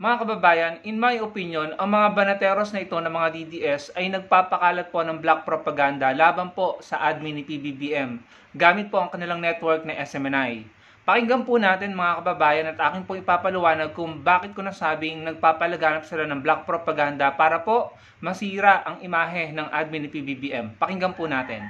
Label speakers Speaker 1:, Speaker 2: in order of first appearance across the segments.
Speaker 1: Mga kababayan, in my opinion, ang mga banateros na ito ng mga DDS ay nagpapakalat po ng black propaganda laban po sa admin ni PBBM gamit po ang kanilang network na SMNI. Pakinggan po natin mga kababayan at akin po ipapaliwanag kung bakit ko nasabing nagpapalaganap sila ng black propaganda para po masira ang imahe ng admin ni PBBM. Pakinggan po natin.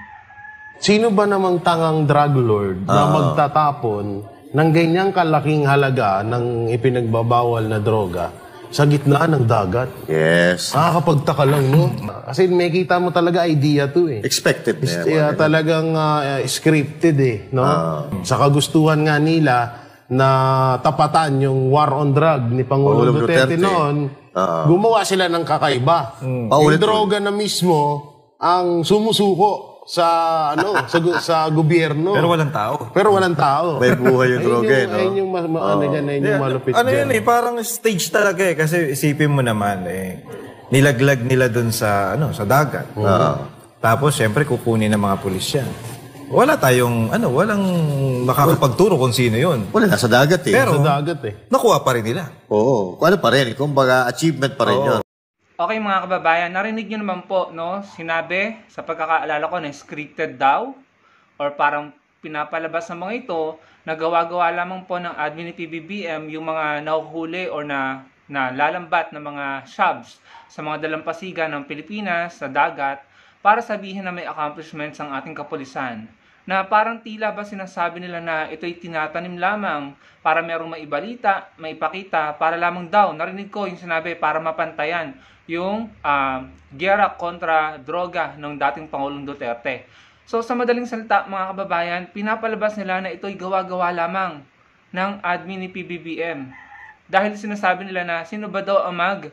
Speaker 2: Sino ba namang tangang drug lord na magtatapon ng ganyang kalaking halaga ng ipinagbabawal na droga sa gitna ng dagat?
Speaker 3: Yes.
Speaker 2: Nakakapagtaka lang, no? Kasi may kita mo talaga idea to eh.
Speaker 3: Expected na yan.
Speaker 2: Talagang scripted eh, no? Sa kagustuhan nga nila na tapatan yung war on drug ni Pangulong Duterte noon, gumawa sila ng kakaiba. Yung droga na mismo ang sumusuko sa sa gobyerno.
Speaker 4: Pero walang tao.
Speaker 3: May buhay yung droga eh, no?
Speaker 2: Ayun yung malupit
Speaker 4: Ano
Speaker 2: dyan.
Speaker 4: yun eh, parang stage talaga eh. Kasi isipin mo naman eh, nilaglag nila dun sa, sa dagat. Tapos, syempre, kukunin ng mga pulis yan. Wala tayong, walang makakapagturo kung sino yun.
Speaker 3: Wala, nasa dagat eh.
Speaker 4: Pero,
Speaker 2: Sa dagat eh.
Speaker 4: nakuha pa rin nila.
Speaker 3: Oo. Ano pa rin, kumbaga achievement pa rin yun.
Speaker 1: Okay mga kababayan, narinig nyo naman po, no? Sinabi sa pagkakaalala ko na scripted daw or parang pinapalabas ng mga ito na gawa-gawa lamang po ng admin ni PBBM yung mga nahuhuli or na lalambat ng mga shabs sa mga dalampasigan ng Pilipinas sa dagat para sabihin na may accomplishments ang ating kapulisan. Na parang tila ba sinasabi nila na ito'y tinatanim lamang para merong maibalita, maipakita, para lamang daw, narinig ko yung sinabi, para mapantayan yung giyera kontra droga ng dating Pangulong Duterte. So sa madaling salita mga kababayan, pinapalabas nila na ito'y gawa-gawa lamang ng admin ni PBBM. Dahil sinasabi nila na sino ba daw ang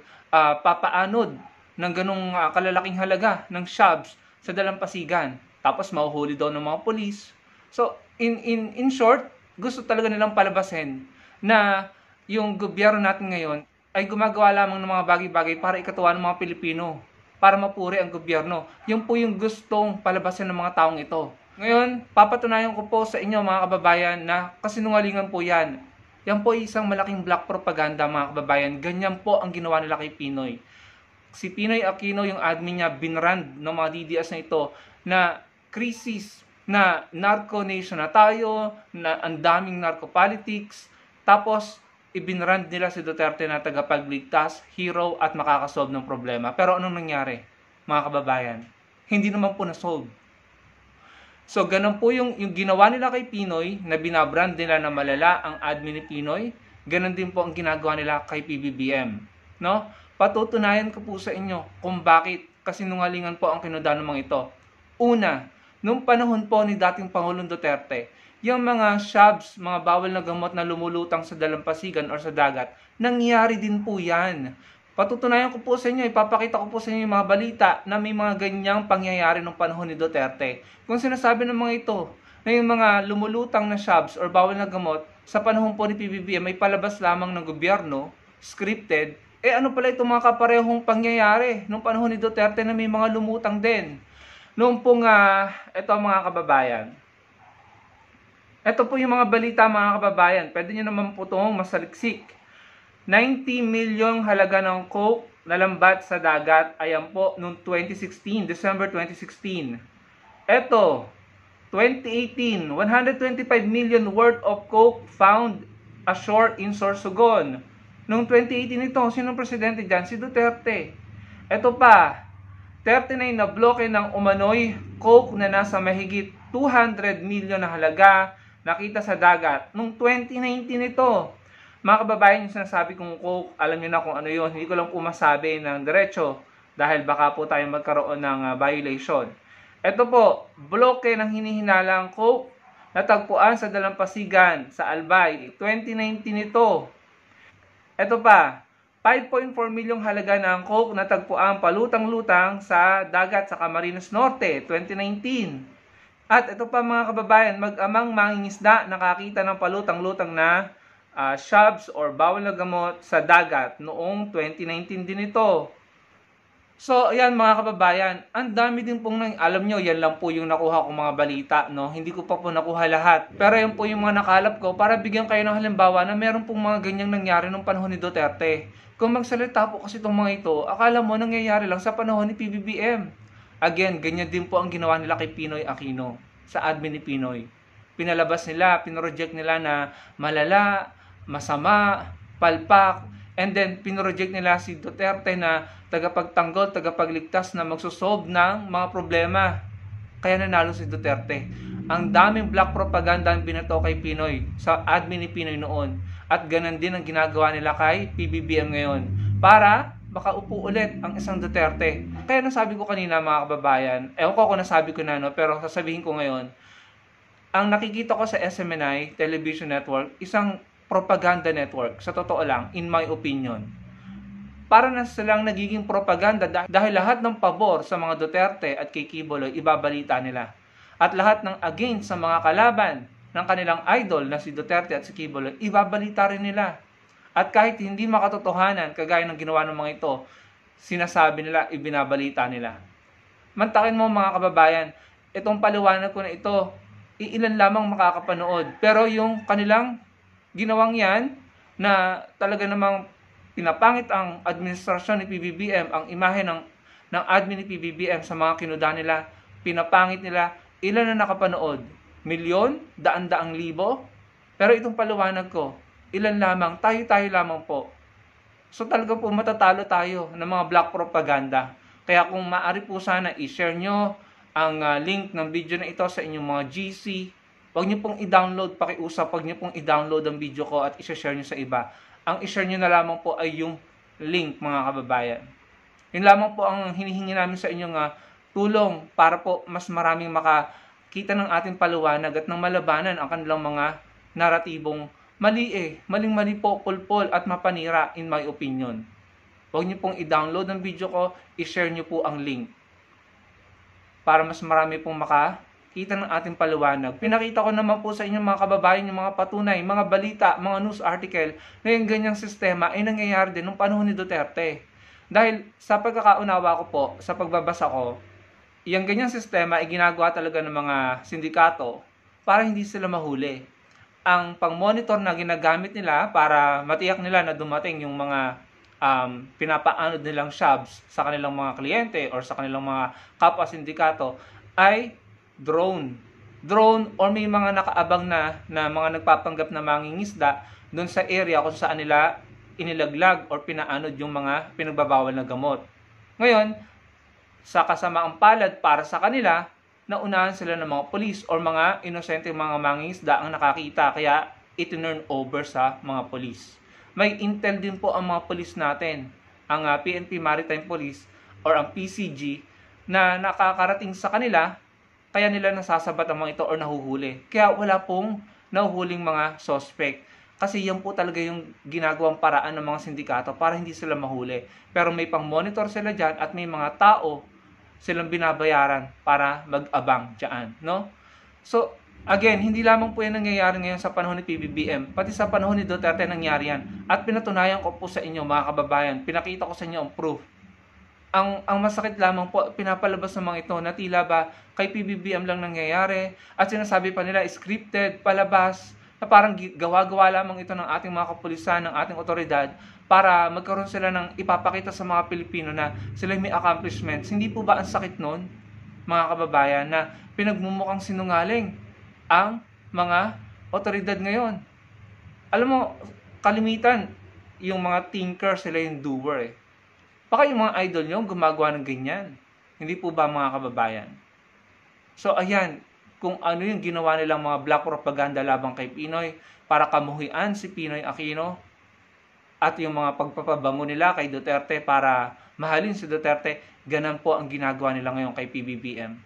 Speaker 1: papaanod ng ganong kalalaking halaga ng shabs sa dalampasigan. Tapos mahuhuli daw ng mga polis. So in short, gusto talaga nilang palabasin na yung gobyerno natin ngayon ay gumagawa lamang ng mga bagay-bagay para ikatuwa ng mga Pilipino, para mapuri ang gobyerno. Yun po yung gustong palabasin ng mga taong ito. Ngayon, papatunayan ko po sa inyo mga kababayan na kasinungalingan po yan. Yan po ay isang malaking black propaganda mga kababayan. Ganyan po ang ginawa nila kay Pinoy. Si Pinoy Aquino, yung admin niya, binrand ng mga DDS na ito na krisis, na narco nation na tayo, na ang daming narcopolitics, tapos ibinrand nila si Duterte na tagapagligtas, hero at makakasolve ng problema. Pero anong nangyari, mga kababayan? Hindi naman po na-solve. So, ganun po yung ginawa nila kay Pinoy, na binabrand nila na malala ang admin ni Pinoy, ganun din po ang ginagawa nila kay PBBM. No? Patutunayan ko po sa inyo kung bakit kasinungalingan po ang kinuda ng mga ito. Una, nung panahon po ni dating Pangulong Duterte, yung mga shabs, mga bawal na gamot na lumulutang sa dalampasigan or sa dagat, nangyari din po yan. Patutunayan ko po sa inyo, ipapakita ko po sa inyo yung mga balita na may mga ganyang pangyayari nung panahon ni Duterte. Kung sinasabi ng mga ito, na yung mga lumulutang na shabs or bawal na gamot, sa panahon po ni PBBM may palabas lamang ng gobyerno, scripted, ano pala itong mga kaparehong pangyayari nung panahon ni Duterte na may mga lumutang din. Noong pong, ito mga kababayan, ito po yung mga balita mga kababayan. Pwede nyo naman po itong masaliksik. 90 milyong halaga ng coke na lambat sa dagat. Ayan po, noong 2016, December 2016. Ito, 2018, 125 million worth of coke found ashore in Sorsogon. Noong 2018 ito, sinong presidente dyan? Si Duterte. Ito pa, 39 na bloke ng umano'y coke na nasa mahigit 200 million na halaga nakita sa dagat. Noong 2019 ito, mga kababayan, yung sinasabi kong coke, alam niyo na kung ano yun. Hindi ko lang po masabi ng diretso dahil baka po tayo magkaroon ng violation. Ito po, bloke ng hinihinalang coke natagpuan sa dalampasigan sa Albay. 2019 ito. Ito pa, 5.4 milyong halaga ng coke natagpuan palutang-lutang sa dagat sa Camarines Norte. 2019. At ito pa mga kababayan, mag-amang mangingisda nakakita ng palutang-lutang na shabs or bawal na gamot sa dagat noong 2019 din ito. So, ayan mga kababayan, ang dami din pong alam nyo, yan lang po yung nakuha kong mga balita, no? Hindi ko pa po nakuha lahat. Pero yan po yung mga nakalap ko para bigyan kayo ng halimbawa na meron pong mga ganyang nangyari nung panahon ni Duterte. Kung magsalita po kasi itong mga ito, akala mo nangyayari lang sa panahon ni PBBM. Again, ganyan din po ang ginawa nila kay Pinoy Aquino sa admin ni Pinoy. Pinalabas nila, pinroject nila na malala, masama, palpak, and then pinroject nila si Duterte na tagapagtanggol, tagapagligtas na magsosolve ng mga problema. Kaya nanalo si Duterte. Ang daming black propaganda ang binato kay Pinoy sa admin ni Pinoy noon. At ganun din ang ginagawa nila kay PBBM ngayon. Para makaupo ulit ang isang Duterte. Kaya nasabi ko kanina mga kababayan, ewan ko kung nasabi ko na, no, pero sasabihin ko ngayon, ang nakikita ko sa SMNI Television Network, isang propaganda network, sa totoo lang, in my opinion. Para na silang nagiging propaganda dahil lahat ng pabor sa mga Duterte at kay Quiboloy ibabalita nila. At lahat ng against sa mga kalaban ng kanilang idol na si Duterte at si Quiboloy, ibabalita rin nila. At kahit hindi makatotohanan, kagaya ng ginawa ng mga ito, sinasabi nila, ibinabalita nila. Mantakin mo mga kababayan, itong paliwanag ko na ito, iilan lamang makakapanood. Pero yung kanilang ginawang yan, na talaga namang pinapangit ang administrasyon ni PBBM, ang imahe ng admin ni PBBM sa mga kinuda nila, pinapangit nila, ilan na nakapanood? Milyon? Daan-daang libo? Pero itong paliwanag ko, ilan lamang? Tayo-tayo lamang po. So talaga po matatalo tayo ng mga black propaganda. Kaya kung maaari po sana i-share nyo ang link ng video na ito sa inyong mga GC, huwag nyo pong i-download, pakiusap, huwag nyo pong i-download ang video ko at i-share nyo sa iba. Ang i-share nyo na lamang po ay yung link mga kababayan. Yun lamang po ang hinihingi namin sa inyong tulong para po mas maraming makakita ng ating paliwanag at ng malabanan ang kanilang mga naratibong maling-mali po, pulpol at mapanira in my opinion. Huwag nyo pong i-download ang video ko, i-share nyo po ang link para mas marami pong makakita ng ating paliwanag. Pinakita ko naman po sa inyo mga kababayan yung mga patunay, mga balita, mga news article na yung ganyang sistema ay nangyayari din nung panahon ni Duterte. Dahil sa pagkakaunawa ko po, sa pagbabasa ko, yung ganyang sistema ay ginagawa talaga ng mga sindikato para hindi sila mahuli. Ang pang-monitor na ginagamit nila para matiyak nila na dumating yung mga pinapaanod nilang shabs sa kanilang mga kliyente or sa kanilang mga kapwa sindikato ay drone or may mga nakaabang na mga nagpapanggap na mangingisda doon sa area kung saan nila inilaglag or pinaanod yung mga pinagbabawal na gamot. Ngayon, sa kasamaang palad para sa kanila, naunahan sila ng mga police or mga inosente mga mangingisda ang nakakita kaya itinurn over sa mga police. May intel din po ang mga police natin, ang PNP Maritime Police or ang PCG na nakakarating sa kanila kaya nila nasasabat ang mga ito or nahuhuli. Kaya wala pong nahuhuling mga suspect. Kasi yan po talaga yung ginagawang paraan ng mga sindikato para hindi sila mahuli. Pero may pang-monitor sila dyan at may mga tao silang binabayaran para mag-abang dyan. No? So, again, hindi lamang po yan nangyayari ngayon sa panahon ni PBBM. Pati sa panahon ni Duterte nangyari yan. At pinatunayan ko po sa inyo mga kababayan. Pinakita ko sa inyo ang proof. Ang masakit lamang po, pinapalabas ng mga ito na tila ba kay PBBM lang nangyayari at sinasabi pa nila scripted, palabas, na parang gawa-gawa lamang ito ng ating mga kapulisan, ng ating otoridad para magkaroon sila ng ipapakita sa mga Pilipino na sila may accomplishments. Hindi po ba ang sakit nun, mga kababayan, na pinagmumukhang sinungaling ang mga otoridad ngayon? Alam mo, kalimitan, yung mga thinker, sila yung doer eh. Baka yung mga idol nyo gumagawa ng ganyan. Hindi po ba mga kababayan? So ayan, kung ano yung ginawa nilang mga black propaganda labang kay Pinoy para kamuhian si Pinoy Aquino at yung mga pagpapabango nila kay Duterte para mahalin si Duterte, ganun po ang ginagawa nila ngayon kay PBBM.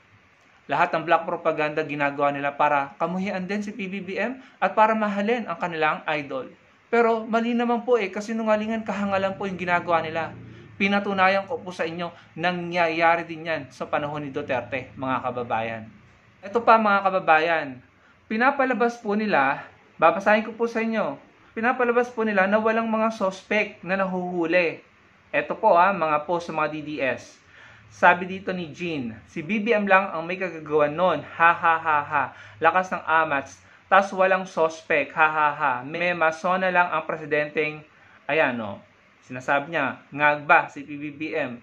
Speaker 1: Lahat ng black propaganda ginagawa nila para kamuhian din si PBBM at para mahalin ang kanilang idol. Pero mali naman po kasi nungalingan, kahangalan po yung ginagawa nila. Pinatunayan ko po sa inyo, nangyayari din yan sa panahon ni Duterte, mga kababayan. Ito pa mga kababayan, pinapalabas po nila, babasahin ko po sa inyo, pinapalabas po nila na walang mga suspect na nahuhuli. Ito po mga post sa mga DDS. Sabi dito ni Jean, si BBM lang ang may kagagawa nun. Ha ha ha ha. Lakas ng amats. Tas walang sospek. Ha ha ha. May masona lang ang presidenteng, ayan o. Sinasabi niya, ngagba si PBBM.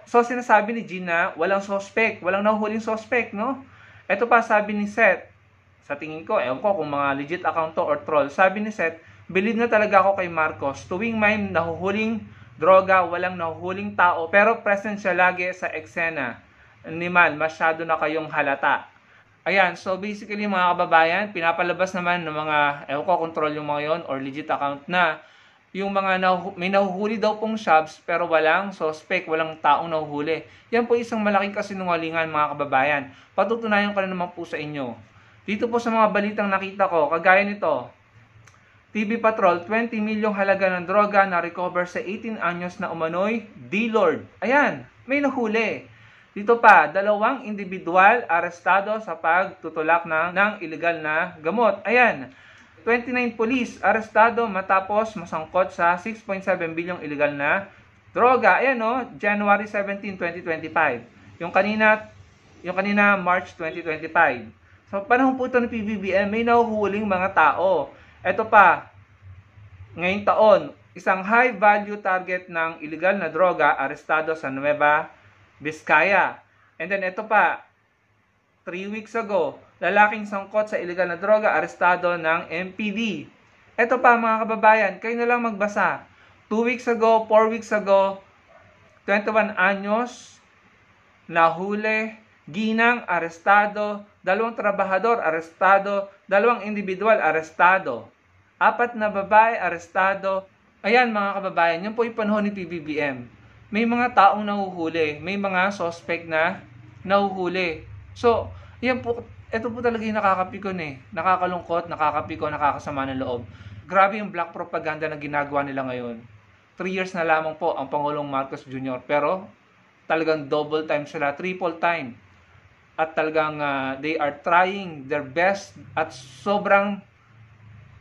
Speaker 1: So sinasabi ni Jean na walang sospek. Walang nahuhuling sospek, no? Ito pa sabi ni Seth. Sa tingin ko, ewan ko kung mga legit account to or troll. Sabi ni Seth, believe na talaga ako kay Marcos. Tuwing may nahuhuling droga, walang nahuhuling tao, pero present siya lagi sa eksena. Nimal, masyado na kayong halata. Ayan, so basically mga kababayan, pinapalabas naman ng mga, ewan ko, control yung mga yon or legit account na yung mga may nahuhuli daw pong shops pero walang suspect, walang taong nahuhuli. Yan po isang malaking kasinungalingan mga kababayan. Patutunayan ko na naman po sa inyo. Dito po sa mga balitang nakita ko, kagaya nito, TV Patrol, 20 milyong halaga ng droga na recover sa 18 anyos na umano'y D-Lord. Ayan, may nahuli. Dito pa, 2 individual arestado sa pagtutulak ng illegal na gamot. Ayan, 29 police arestado matapos masangkot sa 6.7 bilyong illegal na droga. Ayan o, January 17, 2025. Yung kanina March 2025. So, panahon po ito ng PBBM, may nahuhuling mga tao. Ito pa, ngayong taon, isang high-value target ng illegal na droga arestado sa Nueva Vizcaya. And then ito pa, 3 weeks ago, lalaking sangkot sa illegal na droga arestado ng MPD. Ito pa mga kababayan, kayo na lang magbasa. 2 weeks ago, 4 weeks ago, 21 anyos, nahuli, ginang, arestado, 2 trabahador, arestado, 2 individual, arestado, 4 na babae, arestado. Ayan mga kababayan, yan po yung panahon ni PBBM. May mga taong nahuhuli, may mga suspect na nahuhuli. So, yan po, ito po talaga yung nakakapikon eh. Nakakalungkot, nakakapikon, nakakasama ng loob. Grabe yung black propaganda na ginagawa nila ngayon. 3 years na lamang po ang Pangulong Marcos Jr. Pero talagang double time sila, triple time. At talagang they are trying their best at sobrang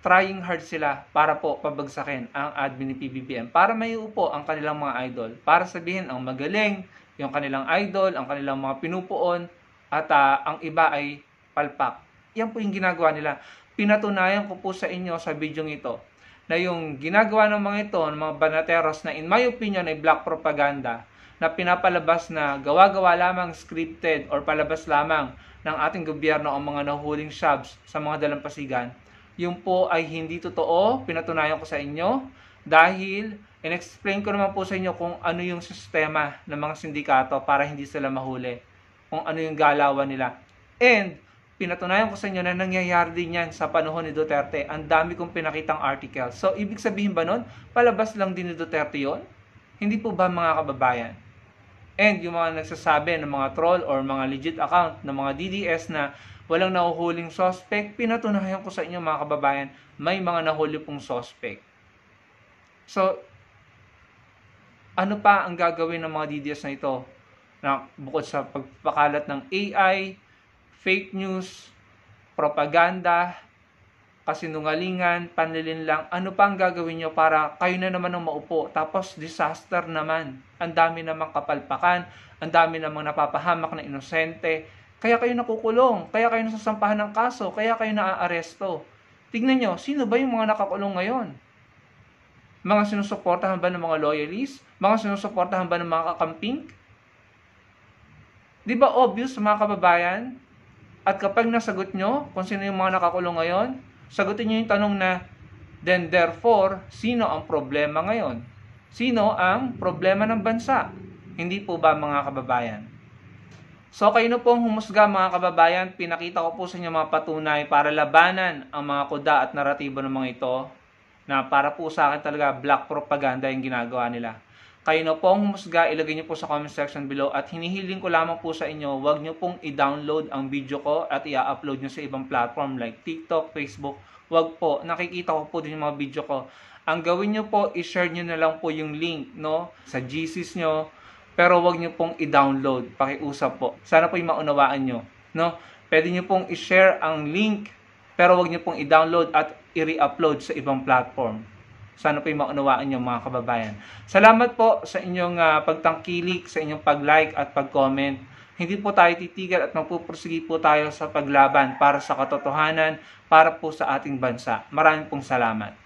Speaker 1: trying hard sila para po pabagsakin ang admin ni PBBM. Para may upo ang kanilang mga idol. Para sabihin ang magaling, yung kanilang idol, ang kanilang mga pinupuon, at ang iba ay palpak. Yan po yung ginagawa nila. Pinatunayan ko po sa inyo sa video ito na yung ginagawa ng mga ito, ng mga banateros na in my opinion ay black propaganda, na pinapalabas na gawa-gawa lamang scripted or palabas lamang ng ating gobyerno ang mga nahuhuling shops sa mga dalampasigan, yung po ay hindi totoo. Pinatunayan ko sa inyo dahil in-explain ko naman po sa inyo kung ano yung sistema ng mga sindikato para hindi sila mahuli, kung ano yung galawan nila. And pinatunayan ko sa inyo na nangyayari din yan sa panahon ni Duterte. Ang dami kong pinakitang article. So, ibig sabihin ba nun, palabas lang din ni Duterte yon? Hindi po ba mga kababayan? And yung mga nagsasabi ng mga troll or mga legit account ng mga DDS na walang nahuhuling suspect, pinatunayan ko sa inyo mga kababayan, may mga nahuli pong suspect. So, ano pa ang gagawin ng mga DDS na ito? Na bukod sa pagpakalat ng AI, fake news, propaganda, kasinungalingan, panlilinlang, ano pa ang gagawin nyo para kayo na naman ang maupo? Tapos disaster naman. Ang dami namang kapalpakan, ang dami namang napapahamak na inosente. Kaya kayo nakukulong, kaya kayo nasasampahan ng kaso, kaya kayo naaaresto. Tignan nyo, sino ba yung mga nakakulong ngayon? Mga sinusuportahan ba ng mga loyalists? Mga sinusuportahan ba ng mga kakamping? Di ba obvious mga kababayan? At kapag nasagot nyo kung sino yung mga nakakulong ngayon, sagutin nyo yung tanong na, then therefore, sino ang problema ngayon? Sino ang problema ng bansa? Hindi po ba mga kababayan? So kayo na pong humusga mga kababayan, pinakita ko po sa inyo mga patunay para labanan ang mga kuda at naratibo ng mga ito na para po sa akin talaga black propaganda yung ginagawa nila. Kayo na pong humusga, ilagay nyo po sa comment section below at hinihiling ko lamang po sa inyo, huwag nyo pong i-download ang video ko at i-upload nyo sa ibang platform like TikTok, Facebook. Huwag po, nakikita ko po din yung mga video ko. Ang gawin nyo po, i-share nyo na lang po yung link no, sa GCs nyo, pero huwag nyo pong i-download, pakiusap po. Sana po yung maunawaan nyo. No? Pwede nyo pong i-share ang link, pero huwag nyo pong i-download at i-re-upload sa ibang platform. Sana po maunawaan niyo mga kababayan. Salamat po sa inyong pagtangkilik, sa inyong pag-like at pag-comment. Hindi po tayo titigil at magpupursige po tayo sa paglaban para sa katotohanan, para po sa ating bansa. Maraming pong salamat.